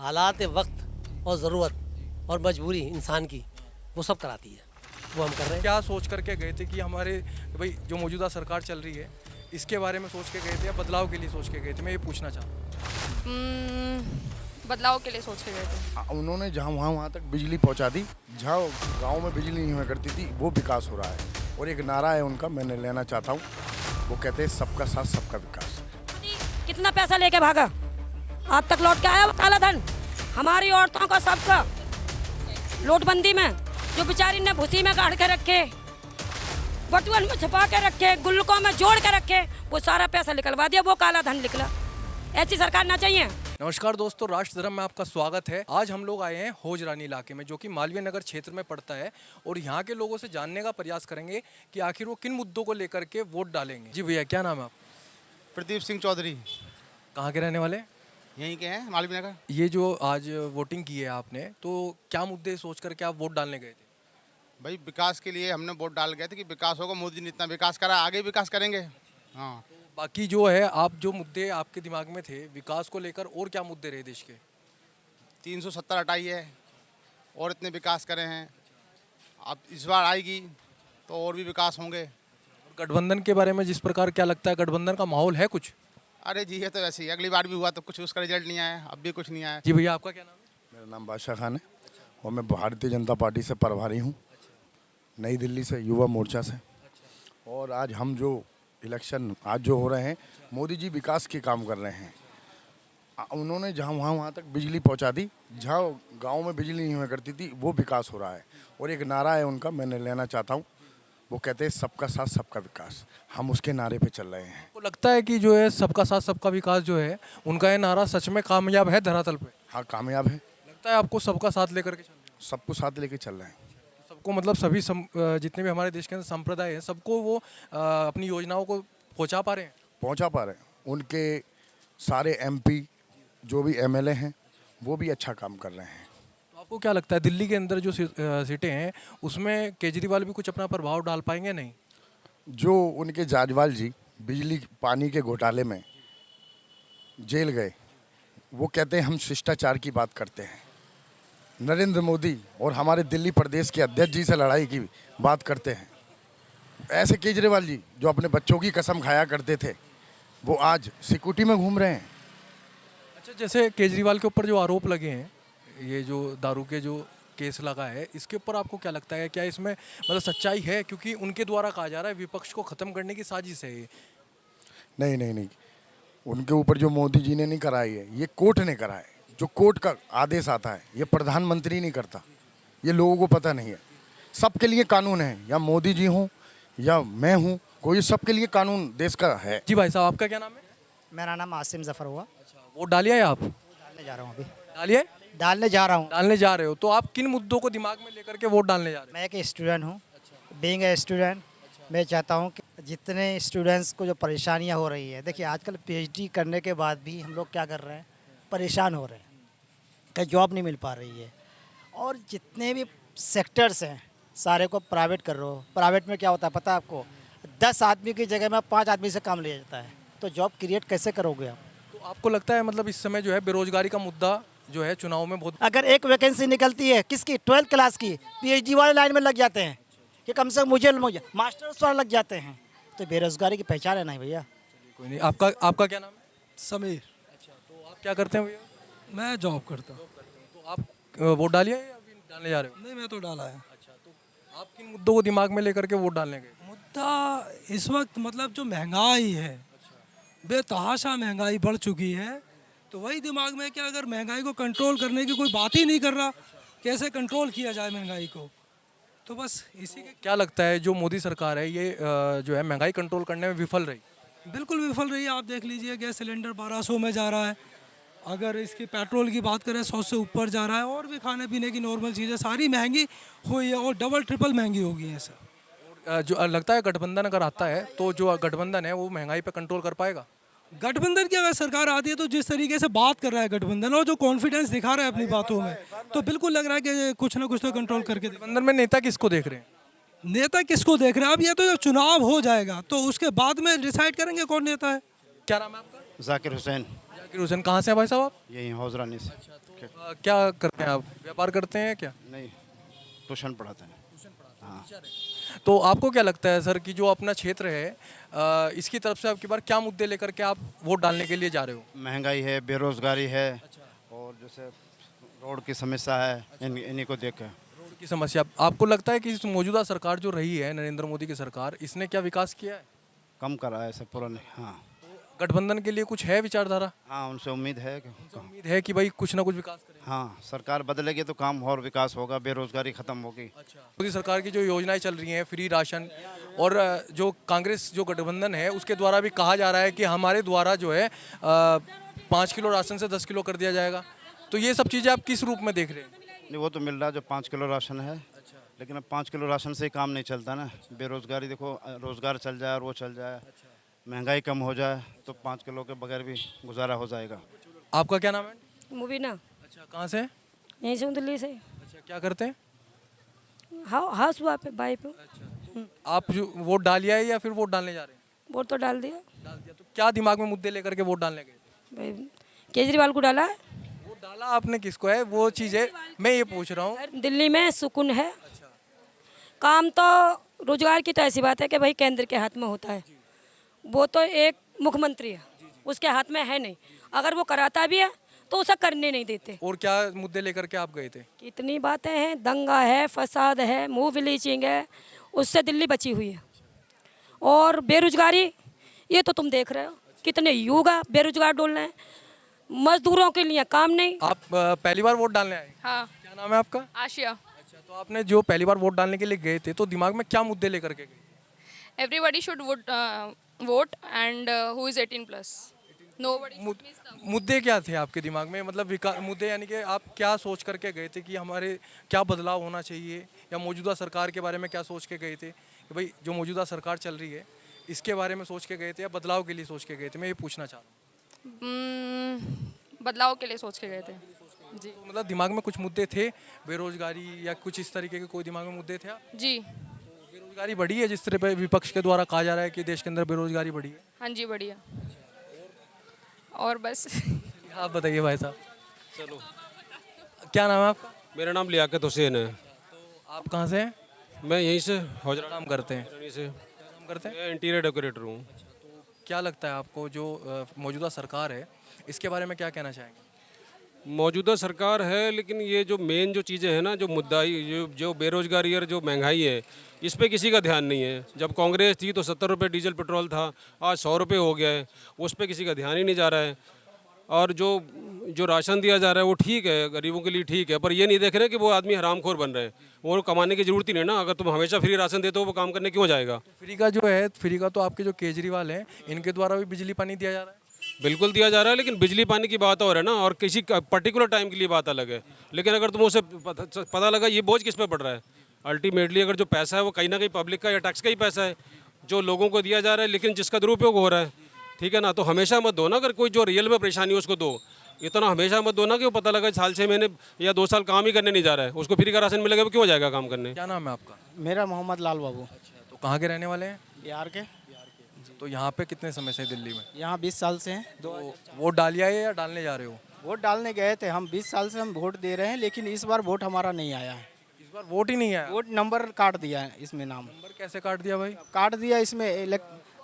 हालात वक्त और ज़रूरत और मजबूरी इंसान की वो सब कराती है, वो हम कर रहे हैं। क्या सोच करके गए थे कि हमारे भाई जो मौजूदा सरकार चल रही है इसके बारे में सोच के गए थे या बदलाव के लिए सोच के गए थे, मैं ये पूछना चाहता बदलाव के लिए सोच के गए थे। उन्होंने जहाँ वहाँ तक बिजली पहुँचा दी, जहाँ गांव में बिजली नहीं हुआ करती थी, वो विकास हो रहा है। और एक नारा है उनका, मैंने लेना चाहता हूँ, वो कहते हैं सबका साथ सबका विकास। कितना पैसा लेके भागा, आज तक लौट के आया वो काला धन हमारी औरतों का, सबका। नोटबंदी में जो बेचारी ने भूसी में गाड़ के रखे, बटुअन में छुपा के रखे, गुल्लकों में जोड़ के रखे, वो सारा पैसा निकलवा दिया, वो काला धन निकला। ऐसी सरकार ना चाहिए। नमस्कार दोस्तों, राष्ट्र धर्म में आपका स्वागत है। आज हम लोग आए हैं होजरानी इलाके में, जो कि मालवीय नगर क्षेत्र में पड़ता है, और यहाँ के लोगों से जानने का प्रयास करेंगे कि आखिर वो किन मुद्दों को लेकर के वोट डालेंगे। जी भैया, क्या नाम है आप? प्रदीप सिंह चौधरी। कहाँ के रहने वाले? यहीं के हैं, मालवीय नगर। ये जो आज वोटिंग की है आपने, तो क्या मुद्दे सोच करके आप वोट डालने गए थे? भाई विकास के लिए हमने वोट डाल गए थे कि विकास होगा, मोदी ने इतना विकास करा, आगे विकास करेंगे। हाँ, बाकी जो है, आप जो मुद्दे आपके दिमाग में थे विकास को लेकर, और क्या मुद्दे रहे देश के? 370 हटाई है और इतने विकास करे हैं। अब इस बार आएगी तो और भी विकास होंगे। गठबंधन के बारे में जिस प्रकार, क्या लगता है गठबंधन का माहौल है कुछ? अरे जी, ये तो वैसे ही, अगली बार भी हुआ तो कुछ उसका रिजल्ट नहीं आया, अब भी कुछ नहीं आया। जी भैया, आपका क्या नाम है? मेरा नाम बादशाह खान है और मैं भारतीय जनता पार्टी से प्रभारी हूँ, नई दिल्ली से, युवा मोर्चा से। और आज हम जो इलेक्शन आज जो हो रहे हैं, मोदी जी विकास के काम कर रहे हैं। उन्होंने जहाँ वहाँ तक बिजली पहुँचा दी, जहाँ गांव में बिजली नहीं हुआ करती थी, वो विकास हो रहा है। और एक नारा है उनका, मैंने लेना चाहता हूँ, वो कहते हैं सबका साथ सबका विकास। हम उसके नारे पे चल रहे हैं। आपको लगता है कि जो है सबका साथ सबका विकास जो है, उनका ये नारा सच में कामयाब है धरातल पे? हाँ, कामयाब है। लगता है आपको सबका साथ लेकर के चल रहे हैं? सबको साथ लेके चल रहे हैं। सबको मतलब सभी जितने भी हमारे देश के अंदर संप्रदाय हैं, सबको वो अपनी योजनाओं को पहुंचा पा रहे हैं? पहुंचा पा रहे हैं। उनके सारे एमपी जो भी एमएलए हैं, वो भी अच्छा काम कर रहे हैं। तो आपको क्या लगता है दिल्ली के अंदर जो सीटें हैं, उसमें केजरीवाल भी कुछ अपना प्रभाव डाल पाएंगे? नहीं। जो उनके जाजवाल जी बिजली पानी के घोटाले में जेल गए, वो कहते हैं हम शिष्टाचार की बात करते हैं। नरेंद्र मोदी और हमारे दिल्ली प्रदेश के अध्यक्ष जी से लड़ाई की बात करते हैं। ऐसे केजरीवाल जी जो अपने बच्चों की कसम खाया करते थे, वो आज सिक्योरिटी में घूम रहे हैं। अच्छा, जैसे केजरीवाल के ऊपर जो आरोप लगे हैं, ये जो दारू के जो केस लगा है, इसके ऊपर आपको क्या लगता है, क्या इसमें मतलब सच्चाई है? क्योंकि उनके द्वारा कहा जा रहा है विपक्ष को ख़त्म करने की साजिश है ये। नहीं नहीं नहीं, उनके ऊपर जो मोदी जी ने नहीं कराई है, ये कोर्ट ने करा है। जो कोर्ट का आदेश आता है, ये प्रधानमंत्री नहीं करता। ये लोगों को पता नहीं है। सबके लिए कानून है, या मोदी जी हों या मैं हूँ, कोई सबके लिए कानून देश का है। जी भाई साहब, आपका क्या नाम है? मेरा नाम आसिम जफर हुआ। अच्छा, वोट डालिए आप? डालने जा रहा हूँ अभी। डालिए? डालने जा रहा हूँ। डालने जा रहे हो, तो आप किन मुद्दों को दिमाग में लेकर के वोट डालने जा रहे मैं एक स्टूडेंट हूँ। बीइंग ए स्टूडेंट, मैं चाहता हूँ कि जितने स्टूडेंट्स को जो परेशानियाँ हो रही है, देखिए आजकल पीएचडी करने के बाद भी हम लोग क्या कर रहे हैं, परेशान हो रहे हैं, कहीं जॉब नहीं मिल पा रही है। और जितने भी सेक्टर्स हैं, सारे को प्राइवेट कर रहे हो। प्राइवेट में क्या होता है पता है आपको, 10 आदमी की जगह में 5 आदमी से काम लिया जाता है, तो जॉब क्रिएट कैसे करोगे आप? हो? तो आपको लगता है मतलब इस समय जो है बेरोजगारी का मुद्दा जो है चुनाव में बहुत? अगर एक वैकेंसी निकलती है किसकी, 12th क्लास की, पीएचडी वाले लाइन में लग जाते हैं कि कम से कम मुझे मास्टर्स वाले लग जाते हैं, तो बेरोजगारी की पहचान है नहीं भैया। कोई नहीं। आपका क्या नाम है? समीर। अच्छा, तो आप क्या करते हैं भैया? मैं जॉब करता हूँ। तो आप वोट डालिए या अभी डालने जा रहे हो? नहीं, मैं तो डाला है। अच्छा, तो आप किन मुद्दों को दिमाग में लेकर के वोट डालने गए? मुद्दा इस वक्त मतलब जो महंगाई है, बेतहाशा महंगाई बढ़ चुकी है, तो वही दिमाग में कि अगर महंगाई को कंट्रोल करने की कोई बात ही नहीं कर रहा, कैसे कंट्रोल किया जाए महंगाई को, तो बस इसी के। क्या लगता है जो मोदी सरकार है, ये जो है महंगाई कंट्रोल करने में विफल रही? बिल्कुल विफल रही है। आप देख लीजिए, गैस सिलेंडर 1200 में जा रहा है, अगर इसकी पेट्रोल की बात करें 100 से ऊपर जा रहा है, और भी खाने पीने की नॉर्मल चीज़ें सारी महंगी हुई है, और डबल ट्रिपल महंगी हो गई है सर। जो लगता है गठबंधन अगर आता है, तो जो गठबंधन है वो महंगाई पे कंट्रोल कर पाएगा? गठबंधन की अगर सरकार आती है, तो जिस तरीके से बात कर रहा है गठबंधन, और जो कॉन्फिडेंस दिखा रहा है अपनी बातों में, तो बिल्कुल लग रहा है कि कुछ ना कुछ तो कंट्रोल करके गठबंधन में नेता किसको देख रहे हैं? नेता किसको देख रहे हैं? अब ये तो जब चुनाव हो जाएगा तो उसके बाद में डिसाइड करेंगे कौन नेता है। क्या नाम है आपका? जाकिर हुसैन। जाकिर हुसैन, कहाँ से हैं भाई साहब आप? यही हौजरानी से। अच्छा, तो मार्केट। क्या करते हैं आप, व्यापार करते हैं क्या? नहीं, ट्यूशन पढ़ाते हैं। हाँ। तो आपको क्या लगता है सर कि जो अपना क्षेत्र है इसकी तरफ से आपकी बार क्या मुद्दे लेकर के आप वोट डालने के लिए जा रहे हो? महंगाई है, बेरोजगारी है, और जैसे रोड की समस्या है, इन्हीं को देख कर। रोड की समस्या, आपको लगता है कि इस मौजूदा सरकार जो रही है नरेंद्र मोदी की सरकार, इसने क्या विकास किया है? कम करा है ऐसे पूरा नहीं। हाँ गठबंधन के लिए कुछ है विचारधारा? हाँ, उनसे उम्मीद है कि उम्मीद है कि भाई कुछ ना कुछ विकास करेंगे। हाँ, सरकार बदलेगी तो काम और विकास होगा, बेरोजगारी खत्म होगी। मोदी सरकार की जो योजनाएं चल रही हैं, फ्री राशन, और जो कांग्रेस जो गठबंधन है उसके द्वारा भी कहा जा रहा है कि हमारे द्वारा जो है 5 किलो राशन से 10 किलो कर दिया जाएगा। तो ये सब चीज़ें आप किस रूप में देख रहे हैं? नहीं, वो तो मिल रहा है जो 5 किलो राशन है। लेकिन अब 5 किलो राशन से ही काम नहीं चलता ना। बेरोजगारी देखो, रोजगार चल जाए और वो चल जाए, महंगाई कम हो जाए तो 5 किलो के बगैर भी गुजारा हो जाएगा। आपका क्या नाम है? मुबीना। अच्छा, कहाँ से? यहीं से हूँ, दिल्ली से। अच्छा, क्या करते हैं? हाउस हुआ पे बाई पे। आप जो वोट डालिया है या फिर वोट डालने जा रहे हैं? वोट तो डाल दिया डाल दिया। तो क्या दिमाग में मुद्दे लेकर के वोट डालने गए? भाई, केजरीवाल को डाला है। वोट डाला आपने किसको है, वो चीज़ है मैं ये पूछ रहा हूँ। दिल्ली में सुकून है। काम तो रोजगार की तो ऐसी बात है कि भाई केंद्र के हाथ में होता है, वो तो एक मुख्यमंत्री है, उसके हाथ में है नहीं। अगर वो कराता भी है तो उसे करने नहीं देते। और क्या मुद्दे लेकर के आप गए थे? कितनी बातें हैं, दंगा है, फसाद है, मुंह ब्लीचिंग है, उससे दिल्ली बची हुई है। और बेरोजगारी, ये तो तुम देख रहे हो कितने युवा बेरोजगार डोल रहे हैं, मजदूरों के लिए काम नहीं। आप पहली बार वोट डालने आए? हाँ। क्या नाम है आपका? आशिया। अच्छा, तो आपने जो पहली बार वोट डालने के लिए गए थे तो दिमाग में क्या मुद्दे लेकर के गए? Everybody should vote and who is 18+. Nobody. मुद्दे क्या थे आपके दिमाग में, मतलब विकास मुद्दे, यानी कि आप क्या सोच करके गए थे कि हमारे क्या बदलाव होना चाहिए, या मौजूदा सरकार के बारे में क्या सोच के गए थे कि भाई जो मौजूदा सरकार चल रही है इसके बारे में सोच के गए थे या बदलाव के लिए सोच के गए थे? मैं ये पूछना चाह रहा हूँ। बदलाव के लिए सोच के गए थे जी। तो मतलब दिमाग में कुछ मुद्दे थे, बेरोजगारी या कुछ इस तरीके के कोई दिमाग में मुद्दे थे आप? जी बेरोजगारी बढ़ी है जिस तरह पे विपक्ष के द्वारा कहा जा रहा है कि देश के अंदर बेरोजगारी बढ़ी है? हाँ जी, बढ़िया। और बस आप बताइए भाई साहब। चलो, क्या नाम है आपका? मेरा नाम लियाकत हुसैन है। आप कहाँ से हैं? मैं यहीं से हौजरा काम करते हैं? यहीं से क्या काम करते हैं? मैं इंटीरियर डेकोरेटर हूँ। क्या लगता है आपको जो मौजूदा सरकार है इसके बारे में क्या कहना चाहेंगे? मौजूदा सरकार है, लेकिन ये जो मेन जो चीज़ें हैं ना, जो मुद्दा जो बेरोजगारी और जो महंगाई है, इस पे किसी का ध्यान नहीं है। जब कांग्रेस थी तो 70 रुपये डीजल पेट्रोल था, आज 100 रुपये हो गया है, उस पे किसी का ध्यान ही नहीं जा रहा है। और जो राशन दिया जा रहा है वो ठीक है, गरीबों के लिए ठीक है, पर ये नहीं देख रहे कि वो आदमी हरामखोर बन रहे हैं। वो कमाने की जरूरत ही नहीं ना। अगर तुम हमेशा फ्री राशन देते हो वो काम करने क्यों जाएगा? फ्री का जो है, फ्री का तो आपके जो केजरीवाल हैं इनके द्वारा भी बिजली पानी दिया जा रहा है। बिल्कुल दिया जा रहा है, लेकिन बिजली पानी की बात और है ना, और किसी पर्टिकुलर टाइम के लिए बात अलग है। लेकिन अगर तुम उसे पता लगा ये बोझ किस पे पड़ रहा है, अल्टीमेटली अगर जो पैसा है वो कहीं ना कहीं पब्लिक का या टैक्स का ही पैसा है जो लोगों को दिया जा रहा है, लेकिन जिसका दुरुपयोग हो रहा है, ठीक है ना। तो हमेशा मत दो ना, अगर कोई जो रियल में परेशानी है उसको दो। इतना हमेशा मत दो ना कि वो पता लगा साल 6 महीने या 2 साल काम ही करने नहीं जा रहा है, उसको फ्री का राशन मिलेगा, वो क्यों जाएगा काम करने? क्या नाम है आपका? मेरा मोहम्मद लाल बाबू, तो कहाँ के रहने वाले हैं? बिहार के। तो यहाँ पे कितने समय से दिल्ली में? यहाँ 20 साल से हैं। तो वोट डालिया है या डालने जा रहे हो? वोट डालने गए थे हम, 20 साल से हम वोट दे रहे हैं, लेकिन इस बार वोट हमारा नहीं आया है। इस बार वोट ही नहीं आया? वोट नंबर काट दिया है इसमें, नाम नंबर कैसे काट दिया भाई? काट दिया इसमें।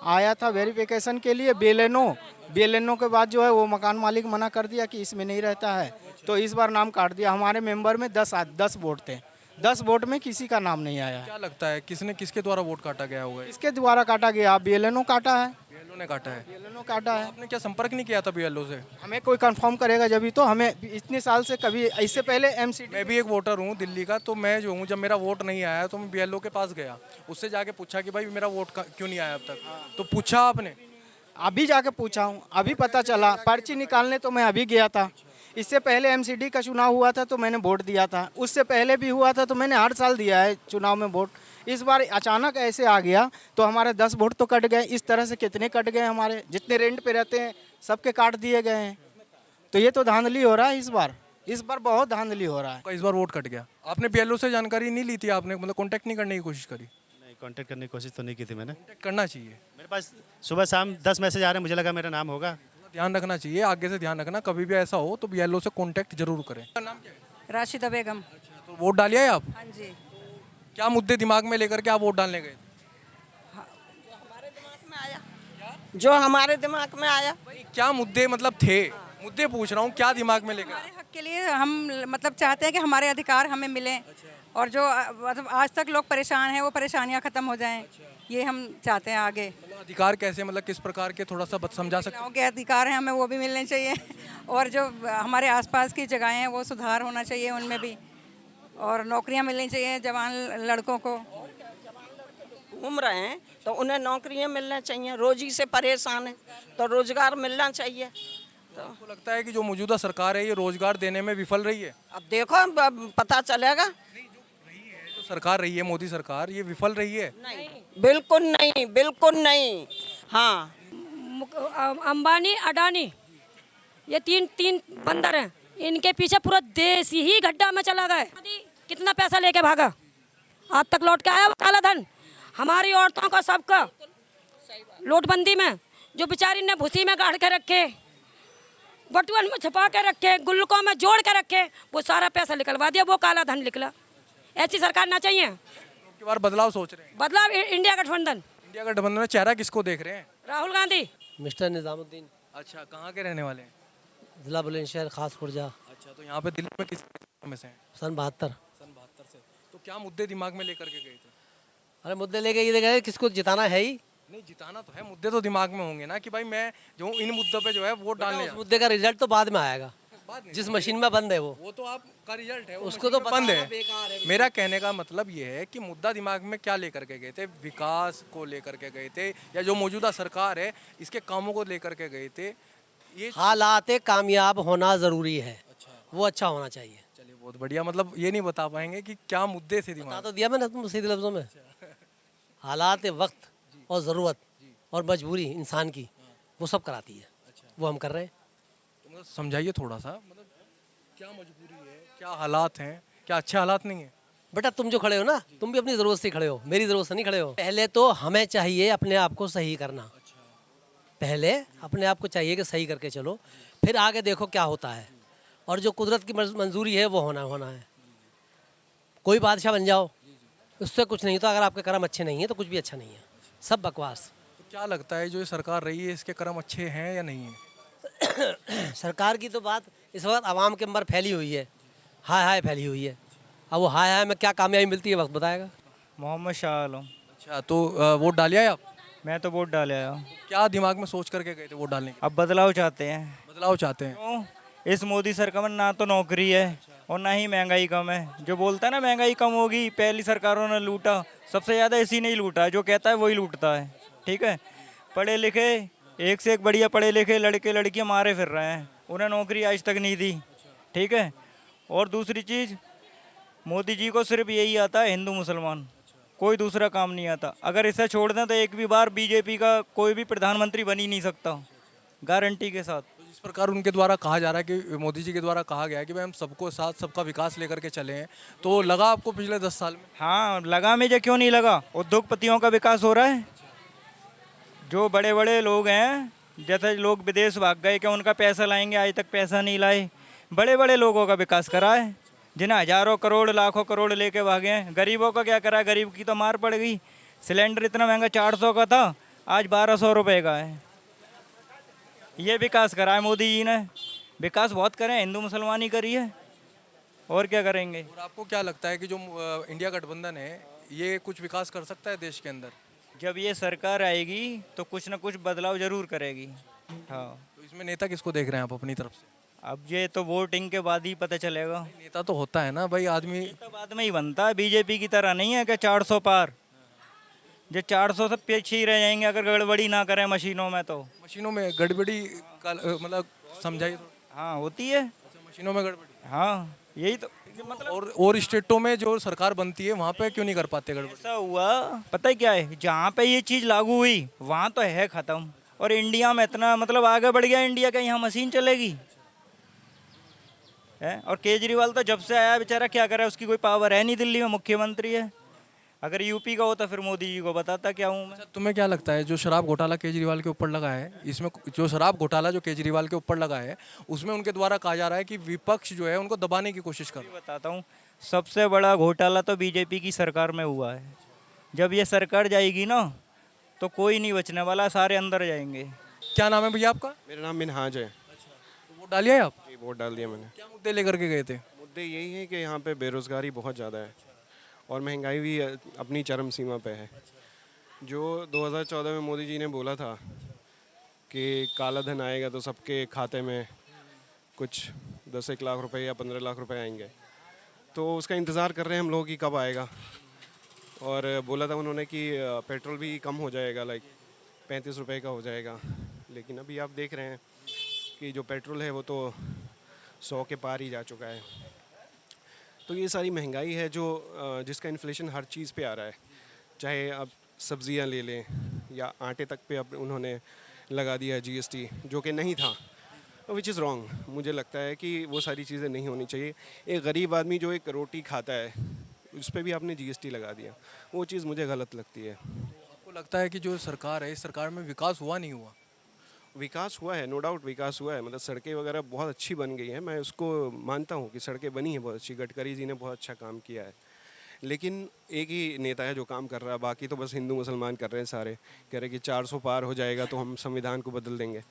आया था वेरिफिकेशन के लिए बेलेनो के बाद जो है वो मकान मालिक मना कर दिया कि इसमें नहीं रहता है, तो इस बार नाम काट दिया। हमारे मेंबर में 10 वोट थे, 10 वोट में किसी का नाम नहीं आया। क्या लगता है किसके द्वारा वोट काटा गया होगा? इसके द्वारा काटा गया, BLNO काटा है। बीएलओ ने काटा है? BLNO काटा है। आपने क्या संपर्क नहीं किया था बीएलओ से? हमें कोई कंफर्म करेगा जब तो। हमें इतने साल से कभी, इससे पहले MCD। मैं भी एक वोटर हूँ दिल्ली का, तो मैं जो हूँ जब मेरा वोट नहीं आया तो मैं बीएलओ के पास गया, उससे जाके पूछा कि भाई मेरा वोट क्यों नहीं आया अब तक। तो पूछा आपने? अभी जाके पूछा हूँ, अभी पता चला। पर्ची निकालने तो मैं अभी गया था। इससे पहले MCD का चुनाव हुआ था तो मैंने वोट दिया था, उससे पहले भी हुआ था तो मैंने हर साल दिया है चुनाव में वोट। इस बार अचानक ऐसे आ गया तो हमारे 10 वोट तो कट गए। इस तरह से कितने कट गए, हमारे जितने रेंट पे रहते हैं सबके काट दिए गए हैं। तो ये तो धांधली हो रहा है इस बार बहुत धांधली हो रहा है। इस बार वोट कट गया। आपने बीएलओ से जानकारी नहीं ली थी? आपने मतलब कांटेक्ट नहीं करने की कोशिश करी? नहीं, कांटेक्ट करने की कोशिश तो नहीं की थी मैंने। कांटेक्ट करना चाहिए। मेरे पास सुबह शाम 10 मैसेज आ रहे हैं, मुझे लगा मेरा नाम होगा। ध्यान रखना चाहिए, आगे से ध्यान रखना, कभी भी ऐसा हो तो BLO से कांटेक्ट जरूर करें। आपका नाम क्या है? राशिदा बेगम। अच्छा, तो वोट डालिए आप? हाँ जी। क्या मुद्दे दिमाग में लेकर के आप वोट डालने गए? जो हमारे दिमाग में आया भाई क्या मुद्दे मतलब थे, मुद्दे पूछ रहा हूँ, क्या दिमाग में लेकर? हमारे हक के लिए हम मतलब चाहते हैं कि हमारे अधिकार हमें मिलें और जो मतलब आज तक लोग परेशान हैं वो परेशानियां खत्म हो जाएं, ये हम चाहते हैं आगे। मतलब अधिकार कैसे, मतलब किस प्रकार के, थोड़ा सा समझा सकते हैं? महिलाओं के अधिकार हैं हमें वो भी मिलने चाहिए और जो हमारे आसपास की जगहें हैं वो सुधार होना चाहिए उनमें भी, और नौकरियां मिलनी चाहिए जवान लड़कों को। घूम रहे हैं तो उन्हें नौकरियां मिलना चाहिए, रोजी से परेशान है तो रोजगार मिलना चाहिए। तो आपको लगता है कि जो मौजूदा सरकार है ये रोजगार देने में विफल रही है? अब देखो अब पता चलेगा। जो सरकार रही है, मोदी सरकार, ये विफल रही है? नहीं, बिल्कुल नहीं, बिल्कुल नहीं। हाँ, अंबानी अडानी ये तीन बंदर हैं, इनके पीछे पूरा देश ही गड्ढा में चला गया। कितना पैसा लेके भागा, आज तक लौट के आया वो काला धन? हमारी औरतों का सबका नोटबंदी में जो बेचारी ने भूसी में गाड़ के रखे, बटुअन में छुपा के रखे, गुल्लकों में जोड़ के रखे, वो सारा पैसा निकलवा दिया, वो काला धन निकला। ऐसी सरकार ना चाहिए। अब की बार बदलाव सोच रहे हैं? बदलाव इंडिया गठबंधन। इंडिया गठबंधन में चेहरा किसको देख रहे हैं? राहुल गांधी। मिस्टर निज़ामुद्दीन, अच्छा, कहाँ के रहने वाले हैं? जिला बुलंदशहर, खास खुर्जा। अच्छा, तो यहाँ पे दिल्ली में किस में से हैं? सन 72। सन 72 से। तो क्या मुद्दे दिमाग में लेकर के गए थे? अरे मुद्दे लेके ये देखे किसको जिताना है ही नहीं, जिताना तो है, मुद्दे तो दिमाग में होंगे ना कि भाई मैं जो इन मुद्दों पे जो है वोट डालने उस मुद्दे का रिजल्ट तो बाद में आएगा, जिस मशीन में बंद है वो तो आपका रिजल्ट है, उसको तो बंद बताना है। बेकार है। मेरा कहने का मतलब ये है कि मुद्दा दिमाग में क्या लेकर के गए थे? विकास को लेकर के गए थे या जो मौजूदा सरकार है इसके कामों को लेकर के गए थे? ये हालात कामयाब होना जरूरी है। अच्छा, वो अच्छा होना चाहिए। चलिए, बहुत बढ़िया। मतलब ये नहीं बता पाएंगे कि क्या मुद्दे थे बता दिमाग? तो दिया मैंने तुम सीधे लफ्जों में। हालात वक्त और ज़रूरत और मजबूरी इंसान की, वो सब कराती है, वो हम कर रहे हैं। तो मतलब समझाइए थोड़ा सा, मतलब क्या मजबूरी है, क्या हालात हैं, क्या अच्छे हालात नहीं है? बेटा तुम जो खड़े हो ना, तुम भी अपनी ज़रूरत से खड़े हो, मेरी ज़रूरत से नहीं खड़े हो। पहले तो हमें चाहिए अपने आप को सही करना। पहले अपने आप को चाहिए कि सही करके चलो, फिर आगे देखो क्या होता है। और जो कुदरत की मंजूरी है वो होना है। कोई बादशाह बन जाओ, उससे कुछ नहीं। तो अगर आपके कर्म अच्छे नहीं है तो कुछ भी अच्छा नहीं है, सब बकवास। तो क्या लगता है जो ये सरकार रही है इसके कर्म अच्छे हैं या नहीं है? सरकार की तो बात इस वक्त आवाम के अंदर फैली हुई है, हाय हाय फैली हुई है। अब वो हाय हाय में क्या कामयाबी मिलती है वक्त बताएगा। मोहम्मद शाह आलम। अच्छा, तो वोट डालिए आप? मैं तो वोट डाल आया। क्या दिमाग में सोच करके गए थे वोट डालने के? अब बदलाव चाहते हैं। बदलाव चाहते हैं? क्यों? इस मोदी सरकार में ना तो नौकरी है और ना ही महंगाई कम है। जो बोलता है ना महंगाई कम होगी, पहली सरकारों ने लूटा, सबसे ज़्यादा इसी ने ही लूटा है। जो कहता है वही लूटता है। ठीक है, पढ़े लिखे एक से एक बढ़िया पढ़े लिखे लड़के लड़कियां मारे फिर रहे हैं, उन्हें नौकरी आज तक नहीं दी। ठीक है, और दूसरी चीज़, मोदी जी को सिर्फ यही आता है हिंदू मुसलमान, कोई दूसरा काम नहीं आता। अगर इसे छोड़ दें तो एक भी बार बीजेपी का कोई भी प्रधानमंत्री बन ही नहीं सकता, गारंटी के साथ। तो जिस प्रकार उनके द्वारा कहा जा रहा है कि मोदी जी के द्वारा कहा गया है कि भाई हम सबको साथ सबका विकास लेकर के चले हैं, तो लगा आपको पिछले 10 साल में? हाँ लगा, मुझे क्यों नहीं लगा। उद्योगपतियों का विकास हो रहा है। जो बड़े बड़े लोग हैं, जैसे लोग विदेश भाग गए, क्या उनका पैसा लाएंगे? आज तक पैसा नहीं लाए। बड़े बड़े लोगों का विकास करा है, जिन्हें हजारों करोड़ लाखों करोड़ लेके भागे हैं। गरीबों का क्या करा? गरीब की तो मार पड़ गई। सिलेंडर इतना महंगा 400 का था, आज 1200 रुपये का है। ये विकास करा है मोदी जी ने। विकास बहुत करे, हिंदू मुसलमान ही करी है, और क्या करेंगे। और आपको क्या लगता है कि जो इंडिया गठबंधन है ये कुछ विकास कर सकता है देश के अंदर? जब ये सरकार आएगी तो कुछ ना कुछ बदलाव जरूर करेगी। हाँ, तो इसमें नेता किसको देख रहे हैं आप अपनी तरफ से? अब ये तो वोटिंग के बाद ही पता चलेगा। नेता तो होता है ना भाई, आदमी तो बाद में ही बनता है। बीजेपी की तरह नहीं है कि 400 पार, जो 400 से पीछे ही रह जाएंगे अगर गड़बड़ी ना करें मशीनों में। तो मशीनों में गड़बड़ी मतलब समझाइए तो। हाँ होती है। अच्छा, मशीनों में गड़बड़ी। हाँ यही तो मतलब। और स्टेटों में जो सरकार बनती है वहाँ पे क्यों नहीं कर पाते गड़बड़ी? ऐसा हुआ, पता है क्या है, जहाँ पे ये चीज़ लागू हुई वहाँ तो है ख़त्म, और इंडिया में इतना मतलब आगे बढ़ गया इंडिया का, यहाँ मशीन चलेगी है। और केजरीवाल तो जब से आया बेचारा क्या करे, उसकी कोई पावर है नहीं, दिल्ली में मुख्यमंत्री है। अगर यूपी का होता फिर मोदी जी को बताता क्या हूँ मैं। अच्छा, तुम्हें क्या लगता है जो शराब घोटाला केजरीवाल के ऊपर लगा है, इसमें जो शराब घोटाला जो केजरीवाल के ऊपर लगा है उसमें उनके द्वारा कहा जा रहा है कि विपक्ष जो है उनको दबाने की कोशिश कर रहा है। बताता हूँ, सबसे बड़ा घोटाला तो बीजेपी की सरकार में हुआ है। जब ये सरकार जाएगी ना तो कोई नहीं बचने वाला, सारे अंदर जाएंगे। क्या नाम है भैया आपका? मेरा नाम मिनहाज है। तो वोट डालिए आप? जी, वोट डाल दिया मैंने। क्या मुद्दे लेकर के गए थे? मुद्दे यही है कि यहाँ पे बेरोज़गारी बहुत ज़्यादा है और महंगाई भी अपनी चरम सीमा पे है। जो 2014 में मोदी जी ने बोला था कि काला धन आएगा तो सबके खाते में कुछ 10 लाख रुपए या 15 लाख रुपए आएंगे, तो उसका इंतज़ार कर रहे हैं हम लोग कि कब आएगा। और बोला था उन्होंने कि पेट्रोल भी कम हो जाएगा, लाइक 35 रुपए का हो जाएगा, लेकिन अभी आप देख रहे हैं कि जो पेट्रोल है वो तो 100 के पार ही जा चुका है। तो ये सारी महंगाई है जो जिसका इन्फ्लेशन हर चीज़ पे आ रहा है, चाहे आप सब्जियां ले लें या आटे तक पे अब उन्होंने लगा दिया है जीएसटी, जो कि नहीं था, विच इज़ रॉन्ग। मुझे लगता है कि वो सारी चीज़ें नहीं होनी चाहिए। एक गरीब आदमी जो एक रोटी खाता है उस पर भी आपने जीएसटी लगा दिया, वो चीज़ मुझे गलत लगती है। आपको लगता है कि जो सरकार है इस सरकार में विकास हुआ नहीं हुआ? विकास हुआ है, नो डाउट विकास हुआ है, मतलब सड़कें वगैरह बहुत अच्छी बन गई हैं, मैं उसको मानता हूँ कि सड़कें बनी हैं बहुत अच्छी, गडकरी जी ने बहुत अच्छा काम किया है। लेकिन एक ही नेता है जो काम कर रहा है, बाकी तो बस हिंदू मुसलमान कर रहे हैं, सारे कह रहे हैं कि 400 पार हो जाएगा तो हम संविधान को बदल देंगे।